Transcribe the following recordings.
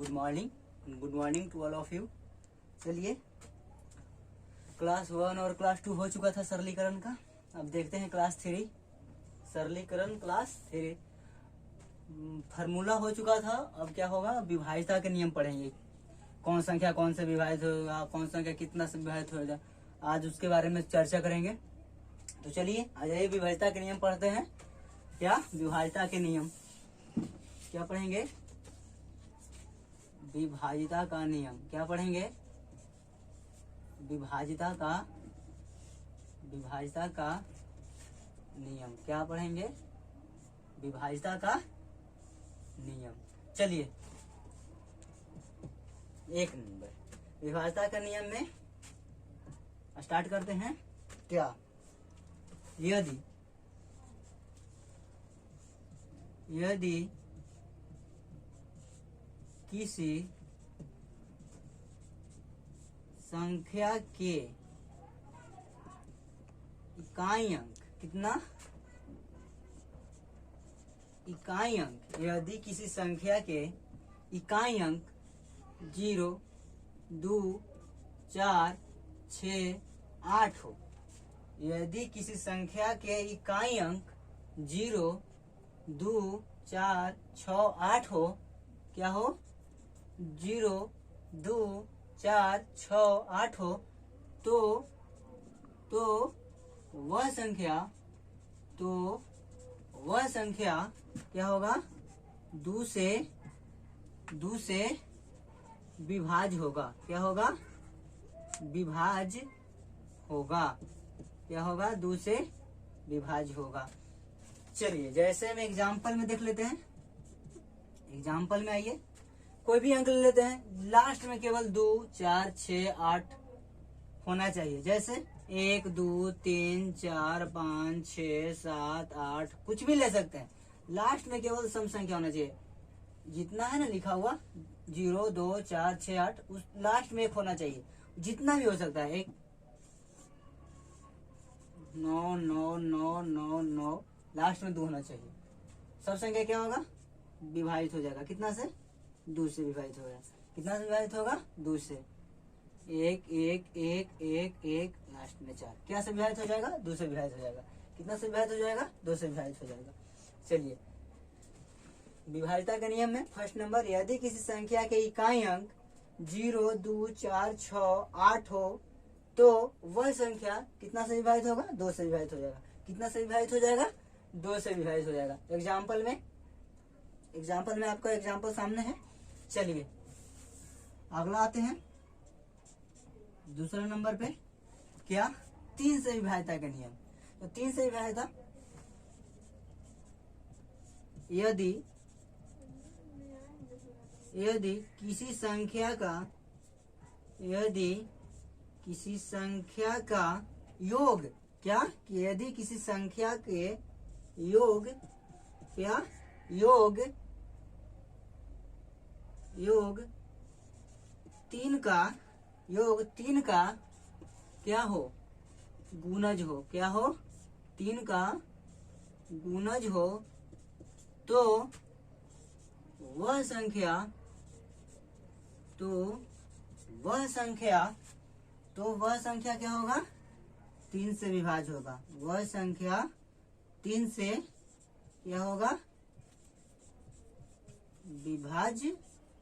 Good morning to all of you. चलिए, class 1 और class 2 हो चुका था सरलीकरण का। अब देखते हैं क्लास 3 सरलीकरण क्लास 3। फार्मूला हो चुका था, अब क्या होगा, विभाज्यता के नियम पढ़ेंगे। कौन संख्या कौन से विभाजित होगा, कौन संख्या कितना से विभाजित होगा, आज उसके बारे में चर्चा करेंगे। तो चलिए आ जाइए, विभाज्यता के नियम पढ़ते हैं। क्या विभाज्यता के नियम क्या पढ़ेंगे? विभाज्यता का नियम क्या पढ़ेंगे? विभाज्यता का नियम क्या पढ़ेंगे? विभाज्यता का नियम। चलिए, एक नंबर विभाज्यता का नियम में स्टार्ट करते हैं। क्या? यदि किसी संख्या के इकाई अंक कितना? इकाई अंक। यदि किसी संख्या के इकाई अंक 0, 2, 4, 6, 8 हो। यदि किसी संख्या के इकाई अंक 0, 2, 4, 6, 8 हो। क्या हो? 0, 2, 4, 6, 8 हो तो वह संख्या क्या होगा? 2 से विभाज्य होगा। क्या होगा? विभाज्य होगा। क्या होगा? 2 से विभाज्य होगा। चलिए, जैसे हम एग्जाम्पल में देख लेते हैं। एग्जाम्पल में आइए, कोई भी अंक ले लेते हैं, लास्ट में केवल 2, 4, 6, 8 होना चाहिए। जैसे 1, 2, 3, 4, 5, 6, 7, 8 कुछ भी ले सकते हैं। लास्ट में केवल सम संख्या होना चाहिए। जितना है ना लिखा हुआ 0, 2, 4, 6, 8, उस लास्ट में 1 होना चाहिए। जितना भी हो सकता है, 1, 9, 9, 9, 9, 9, लास्ट में 2 होना चाहिए। सब संख्या क्या होगा? विभाजित हो जाएगा। कितना से? 2 से विभाजित होगा। कितना से विभाजित होगा? 2 से। 1, 1, 1, 1, 1, लास्ट में 4। क्या से विभाजित हो जाएगा? 2 से विभाजित हो जाएगा। कितना से विभाजित हो जाएगा? 2 से विभाजित हो जाएगा। चलिए, विभाज्यता के नियम में फर्स्ट नंबर, यदि किसी संख्या के इकाई अंक 0, 2, 4, 6, 8 हो तो वह संख्या कितना से विभाजित होगा? 2 से विभाजित हो जाएगा। कितना से विभाजित हो जाएगा? 2 से विभाजित हो जाएगा। एग्जाम्पल में आपका एग्जाम्पल सामने है। चलिए, अगला आते हैं दूसरा नंबर पे। क्या? 3 से विभाज्यता का नियम। तो 3 से विभाज्यता, यदि किसी संख्या का योग, क्या? यदि किसी संख्या के योग, क्या? योग 3 का क्या हो? गुणज हो। क्या हो? 3 का गुणज हो तो वह संख्या क्या होगा? 3 से विभाज्य होगा। वह संख्या 3 से क्या होगा? विभाज्य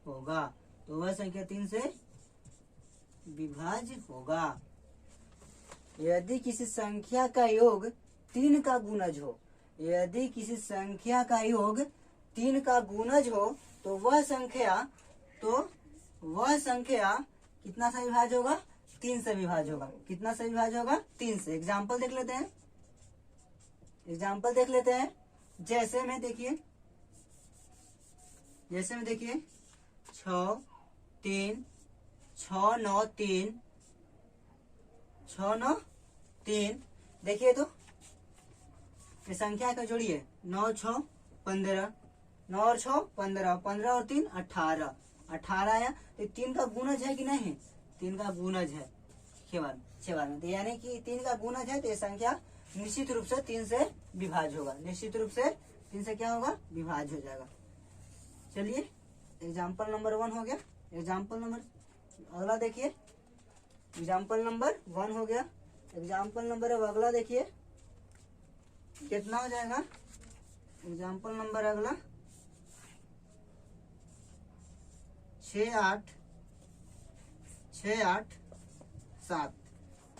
होगा। तो वह संख्या 3 से विभाज्य होगा। यदि किसी संख्या का योग 3 का गुणज हो। यदि किसी संख्या का योग 3 का गुणज हो तो वह संख्या कितना से विभाज्य होगा? 3 से विभाज्य होगा। कितना से विभाज्य होगा? 3 से। एग्जाम्पल देख लेते हैं। जैसे में देखिए 6, 3, 6, 9, 3, 6, 9, 3। देखिए तो ये संख्या का जोड़िए। 9, 6, 15, 9 और 6, 15, 15 और 3, 18, 18 आया। तो 3 का गुणज है कि नहीं? 3 का गुणज है। 6 बार में, तो यानी कि 3 का गुणज है, तो ये संख्या निश्चित रूप से 3 से विभाज्य होगा। निश्चित रूप से 3 से क्या होगा? विभाज्य हो जाएगा। चलिए एग्जाम्पल नंबर 1 हो गया। एग्जाम्पल नंबर अगला देखिए, एग्जाम्पल नंबर 1 हो गया। एग्जाम्पल नंबर अब अगला देखिए कितना हो जाएगा। एग्जाम्पल नंबर अगला 6 8 6 8 7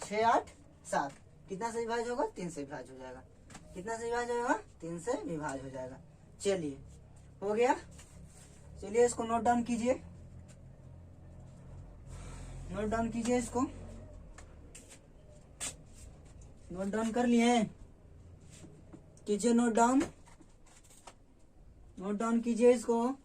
6 8 7 कितना से विभाज्य होगा? 3 से विभाज्य हो जाएगा। कितना से विभाज्य होगा? 3 से विभाज्य हो जाएगा। चलिए हो गया। चलिए इसको नोट डाउन कीजिए, नोट डाउन कीजिए, इसको नोट डाउन कर लिए? कीजिए नोट डाउन, नोट डाउन कीजिए इसको।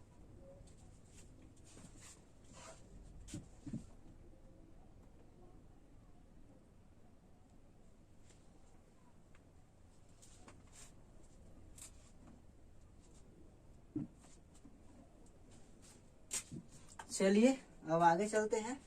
चलिए अब आगे चलते हैं।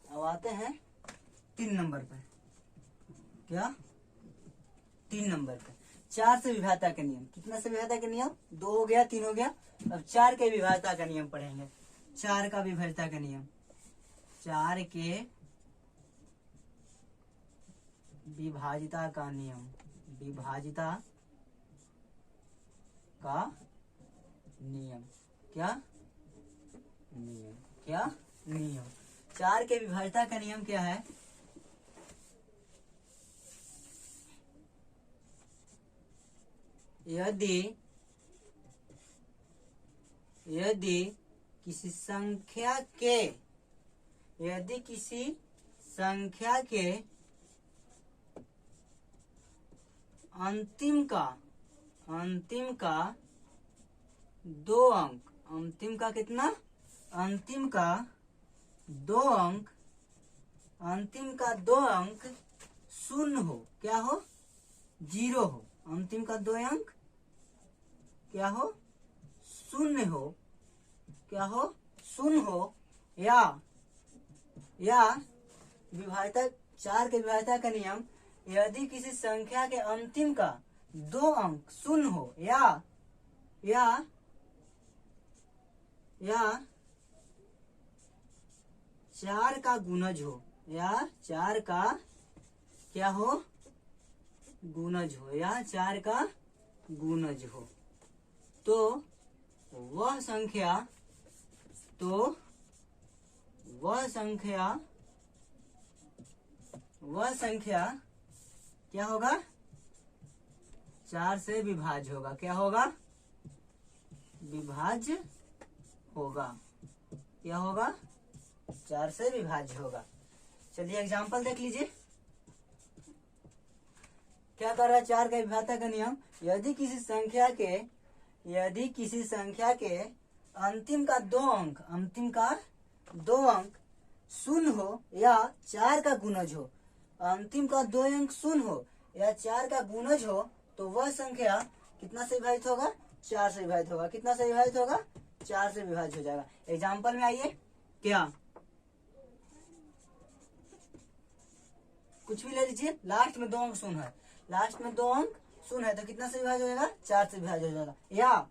अब आते हैं 3 नंबर पर। क्या? 3 नंबर पर 4 से विभाज्यता के नियम। कितना से विभाज्यता के नियम? 2 हो गया, 3 हो गया। अब 4 के विभाज्यता का नियम पढ़ेंगे। 4 का विभाज्यता का नियम, 4 के विभाज्यता का नियम, विभाज्यता का नियम। क्या नियम? क्या नियम? 4 के विभाज्यता का नियम क्या है? यदि किसी संख्या के, यदि किसी संख्या के अंतिम का 2 अंक, अंतिम का कितना? अंतिम का 2 अंक, अंतिम का 2 अंक शून्य हो। क्या हो? 0 हो। अंतिम का 2 अंक क्या हो? शून्य हो। क्या हो? शून्य हो। या विभाज्यता, 4 के विभाज्यता का नियम, यदि किसी संख्या के अंतिम का 2 अंक शून्य हो या 4 का गुणज हो, या 4 का क्या हो? गुणज हो, या 4 का गुणज हो, तो वह संख्या क्या होगा? 4 से विभाज्य होगा। क्या होगा? विभाज्य होगा। क्या होगा? 4 से विभाज्य होगा। चलिए एग्जाम्पल देख लीजिए क्या कर रहा है 4 का विभाज्यता का नियम। यदि किसी संख्या के अंतिम का 2 अंक, अंतिम का 2 अंक शून्य हो या 4 का गुणज हो, अंतिम का 2 अंक शून्य हो या 4 का गुणज हो, तो वह संख्या कितना से विभाजित होगा? 4 से विभाजित होगा। कितना से विभाजित होगा? 4 से विभाजित हो जाएगा। एग्जाम्पल में आइए, क्या कुछ भी ले लीजिए, लास्ट में 2 अंक शून्य है, लास्ट में 2 अंक शून्य है, तो कितना से विभाजित हो जाएगा? 4 से विभाजित हो जाएगा। या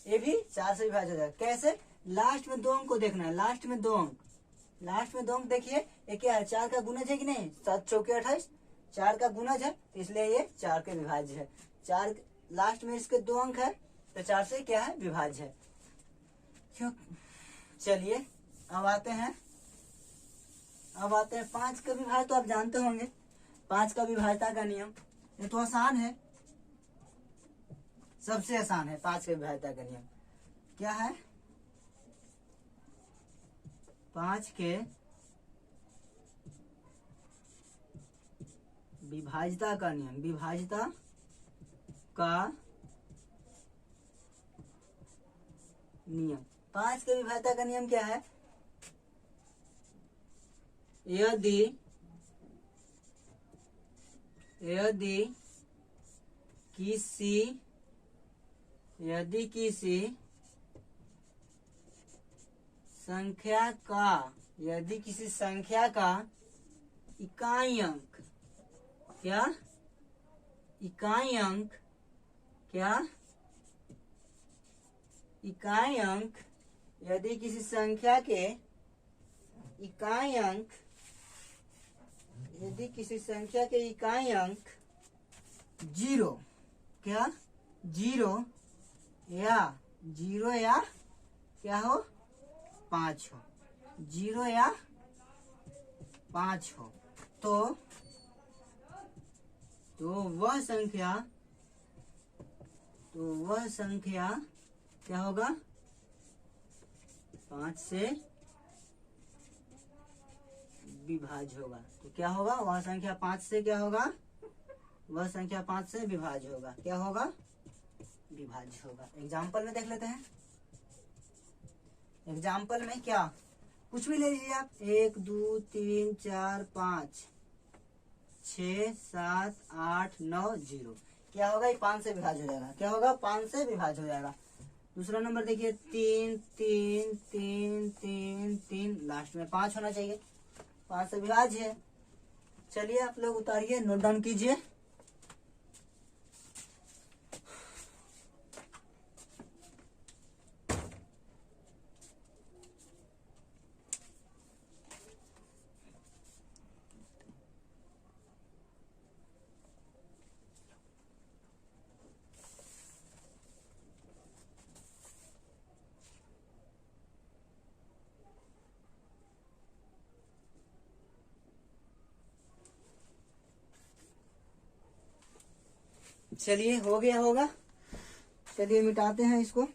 ये भी 4 से विभाजित हो जाएगा। कैसे? लास्ट में 2 अंक को देखना है। लास्ट में 2 अंक, लास्ट में 2 अंक देखिए, ये क्या है? 4 का गुणज है कि नहीं? 7 चौके 28, 4 का गुणज है, इसलिए ये 4 के विभाज्य है। 4 लास्ट में इसके 2 अंक है, तो 4 से क्या है? विभाज्य है। क्यों? चलिए अब आते हैं 5 का विभाज्य, तो आप जानते होंगे 5 का विभाज्यता का नियम। ये तो आसान है, सबसे आसान है 5 के विभाज्यता का नियम। क्या है? 5 के विभाज्यता का नियम, विभाज्यता का नियम। 5 के विभाज्यता का नियम क्या है? यदि किसी संख्या का इकाई अंक यदि किसी संख्या के इकाई अंक 0 या 5 हो, 0 या 5 हो, तो वह संख्या क्या होगा? 5 से विभाज्य होगा। तो क्या होगा? वह संख्या 5 से क्या होगा? वह संख्या 5 से विभाज्य होगा। क्या होगा? विभाज्य होगा। एग्जाम्पल में देख लेते हैं। एग्जाम्पल में क्या, कुछ भी ले लीजिए आप। 1 2 3 4 5 6 7 8 9 0। क्या होगा? ये 5 से विभाज्य हो जाएगा। क्या होगा? 5 से विभाज्य हो जाएगा। दूसरा नंबर देखिए 3 3 3 3 3, लास्ट में 5 होना चाहिए। 5 से विभाज्य है। चलिए आप लोग उतारिए, नोट डाउन कीजिए। चलिए हो गया होगा। चलिए मिटाते हैं इसको।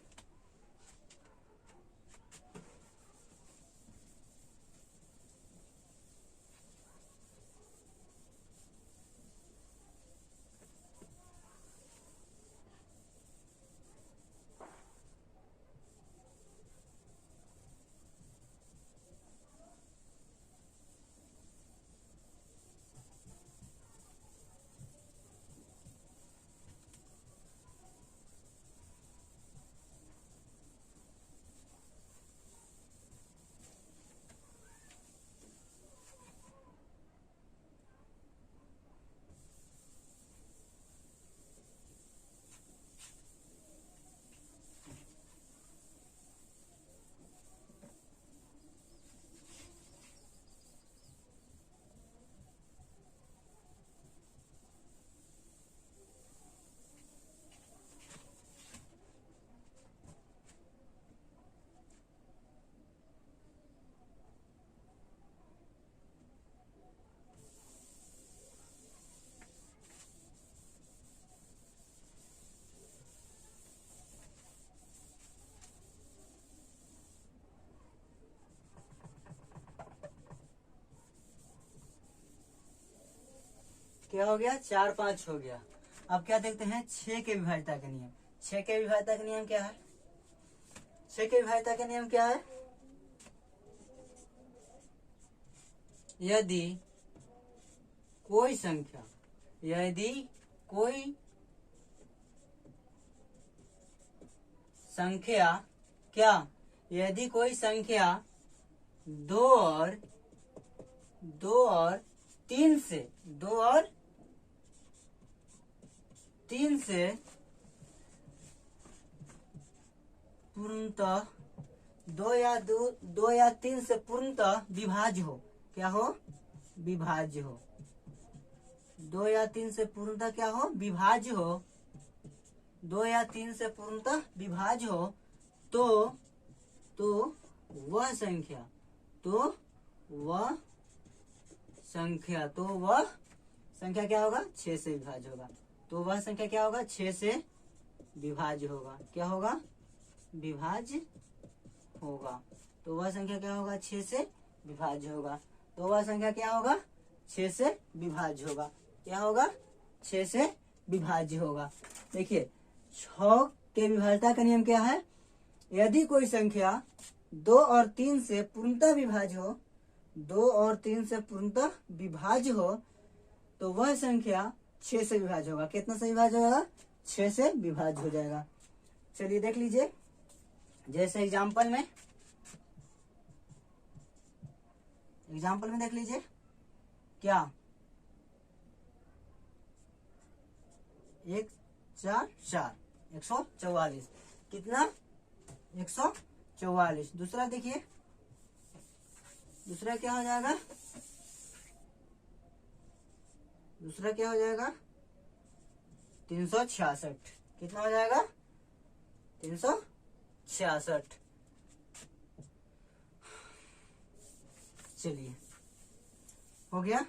क्या हो गया? 4 5 हो गया। अब क्या देखते हैं? 6 के विभाज्यता का नियम। 6 के विभाज्यता का नियम क्या है? 6 के विभाज्यता का नियम क्या है? यदि कोई संख्या क्या, यदि कोई संख्या 2 और 3 से पूर्णतः 2 या 3 से पूर्णतः विभाज्य हो। क्या हो? विभाज्य हो। 2 या 3 से पूर्णतः क्या हो? विभाज्य हो। 2 या 3 से पूर्णतः विभाज्य हो, तो वह संख्या क्या होगा? 6 से विभाज्य होगा। तो वह संख्या क्या होगा? 6 से विभाज्य होगा। क्या होगा? विभाज्य होगा। तो वह संख्या क्या होगा, 6 से विभाज्य होगा। तो वह संख्या क्या होगा, 6 से विभाज्य होगा। क्या होगा, 6 से विभाज्य होगा। देखिए 6 के विभाज्यता का नियम क्या है, यदि कोई संख्या 2 और 3 से पूर्णतः विभाज्य हो, 2 और 3 से पूर्णतः विभाज्य हो, तो वह संख्या 6 से विभाज्य होगा। कितना से विभाज्य होगा, 6 से विभाज्य हो जाएगा। चलिए देख लीजिए, जैसे एग्जाम्पल में देख लीजिए क्या, 1 4 4 144, कितना, 144। दूसरा देखिए, दूसरा क्या हो जाएगा, दूसरा क्या हो जाएगा, 366। कितना हो जाएगा, 366। चलिए हो गया,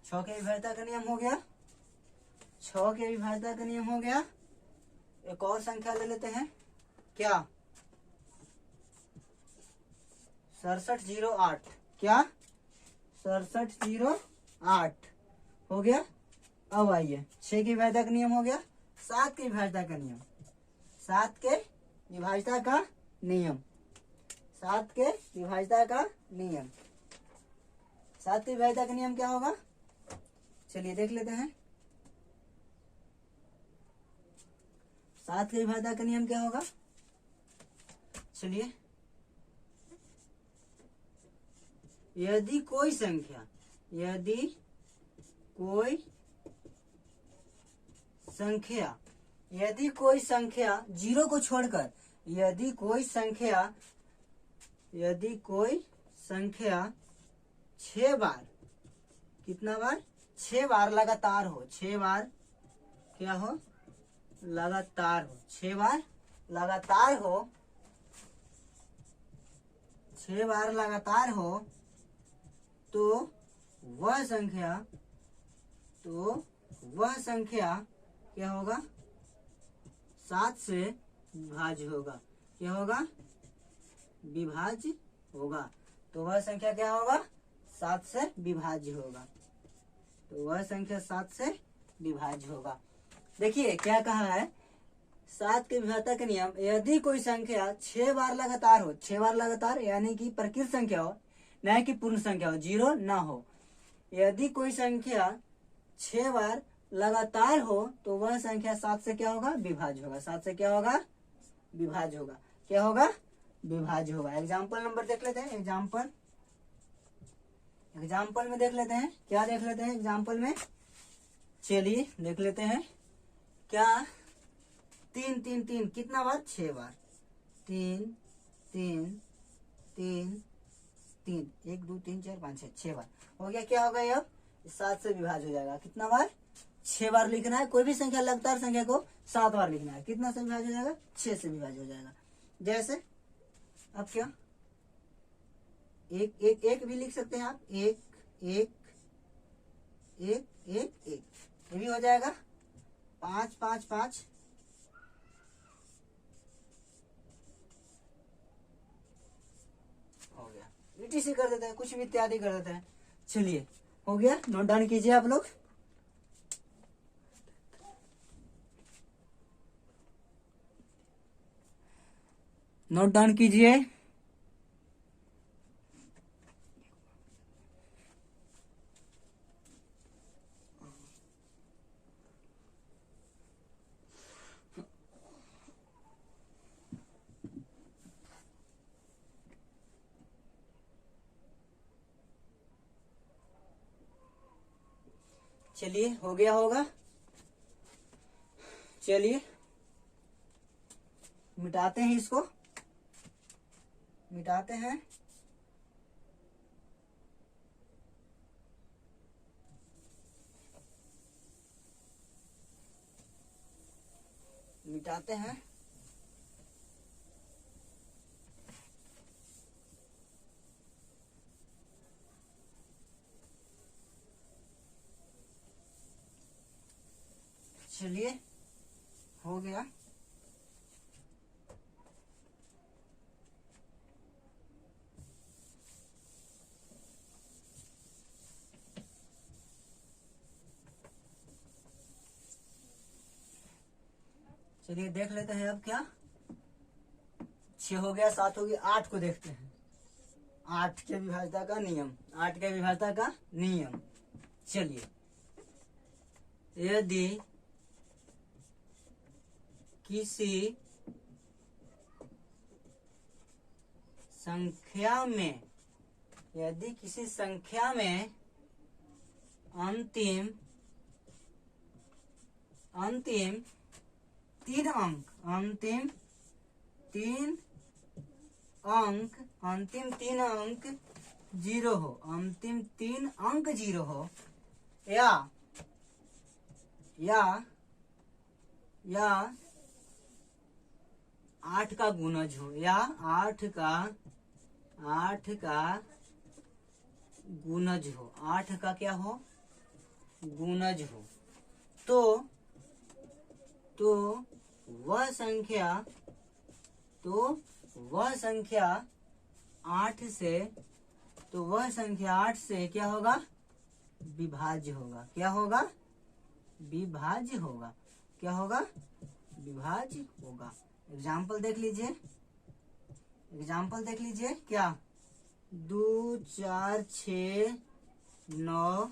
6 के विभाज्यता का नियम हो गया, 6 के विभाज्यता का नियम हो गया। एक और संख्या ले लेते हैं, क्या, 6708, क्या, 6708 हो गया। अब आइए 6 की विभाज्यता का नियम हो गया, 7 की विभाज्यता का नियम, 7 के विभाज्यता का नियम, 7 के विभाज्यता का नियम, 7 की विभाज्यता का नियम क्या होगा, चलिए देख लेते हैं। 7 के विभाज्यता का नियम क्या होगा, चलिए, यदि कोई संख्या, यदि कोई संख्या, यदि कोई संख्या 0 को छोड़कर, यदि कोई संख्या, यदि कोई संख्या 6 बार, कितना बार, 6 बार लगातार हो, 6 बार क्या हो, लगातार हो, 6 बार लगातार हो, 6 बार लगातार हो, तो वह संख्या, तो वह संख्या क्या होगा, 7 से विभाज्य होगा। क्या होगा, विभाज्य होगा। तो वह संख्या क्या होगा, 7 से विभाज्य होगा। तो वह संख्या 7 से विभाज्य होगा। देखिए क्या कहा है, 7 के विभाज्यता का नियम, यदि कोई संख्या 6 बार लगातार हो, 6 बार लगातार यानी कि प्रकृत संख्या हो, न कि पूर्ण संख्या हो, 0 ना हो, यदि कोई संख्या 6 बार लगातार हो, तो वह संख्या 7 से क्या होगा, विभाज्य होगा। 7 से क्या होगा, विभाज्य होगा। क्या होगा, विभाज्य होगा। एग्जाम्पल नंबर देख लेते हैं, एग्जाम्पल में देख लेते हैं, क्या देख लेते हैं एग्जाम्पल में, चलिए देख लेते हैं, क्या, 3 3 3 कितना बार, 6 बार, 3 3 3 3 1 2 3 4 5 6 बार हो गया। क्या होगा, ये अब 7 से विभाज्य हो जाएगा। कितना बार, 6 बार लिखना है, कोई भी संख्या लगातार संख्या को 7 बार लिखना है। कितना से विभाज्य हो जाएगा, 6 से विभाज्य हो जाएगा। जैसे अब क्या, एक एक एक भी लिख सकते हैं आप, एक एक एक एक एक, ये भी हो जाएगा। 5 5 5 हो गया। ETC कर देते हैं, कुछ भी इत्यादि कर देते हैं। चलिए हो गया, नोट डाउन कीजिए आप लोग। नोट डाउन कीजिए। चलिए हो गया होगा। चलिए मिटाते हैं, इसको मिटाते हैं। मिटाते हैं। चलिए हो गया। चलिए देख लेते हैं अब क्या। 6 हो गया, 7 हो गया, 8 को देखते हैं। 8 के विभाज्यता का नियम, 8 के विभाज्यता का नियम। चलिए, यदि किसी संख्या में अंतिम 3 अंक, अंतिम 3 अंक 0 हो, अंतिम 3 अंक 0 हो, या 8 का गुणज हो, या 8 का गुणज हो, 8 का क्या हो, गुणज हो, तो वह संख्या 8 से क्या होगा, विभाज्य होगा। क्या होगा, विभाज्य होगा। क्या होगा, विभाज्य होगा। एग्जाम्पल देख लीजिए, क्या 2 4 6 9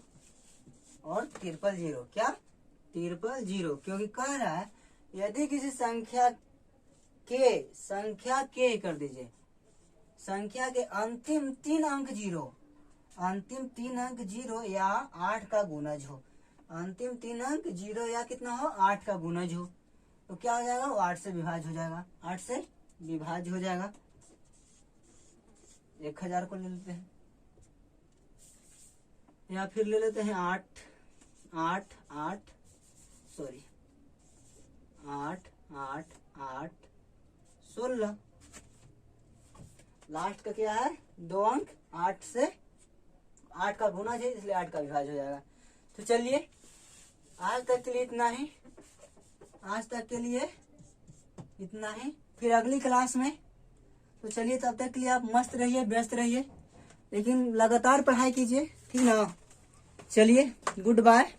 और 000, क्या 000, क्योंकि कह रहा है यदि किसी संख्या के कर दीजिए, संख्या के अंतिम 3 अंक 0, या 8 का गुणज हो, अंतिम 3 अंक 0 या कितना हो, 8 का गुणज हो, तो क्या हो जाएगा, वो 8 से विभाज्य हो जाएगा, 8 से विभाज्य हो जाएगा। 1000 को ले लेते हैं, या फिर ले लेते हैं 8 16। लास्ट का क्या है, 2 अंक, 8 से 8 का गुणज है, इसलिए 8 का विभाज्य हो जाएगा। तो चलिए, आज तक के लिए इतना ही, फिर अगली क्लास में। तो चलिए, तब तक के लिए आप मस्त रहिए, व्यस्त रहिए, लेकिन लगातार पढ़ाई कीजिए, ठीक ना। चलिए, गुड बाय।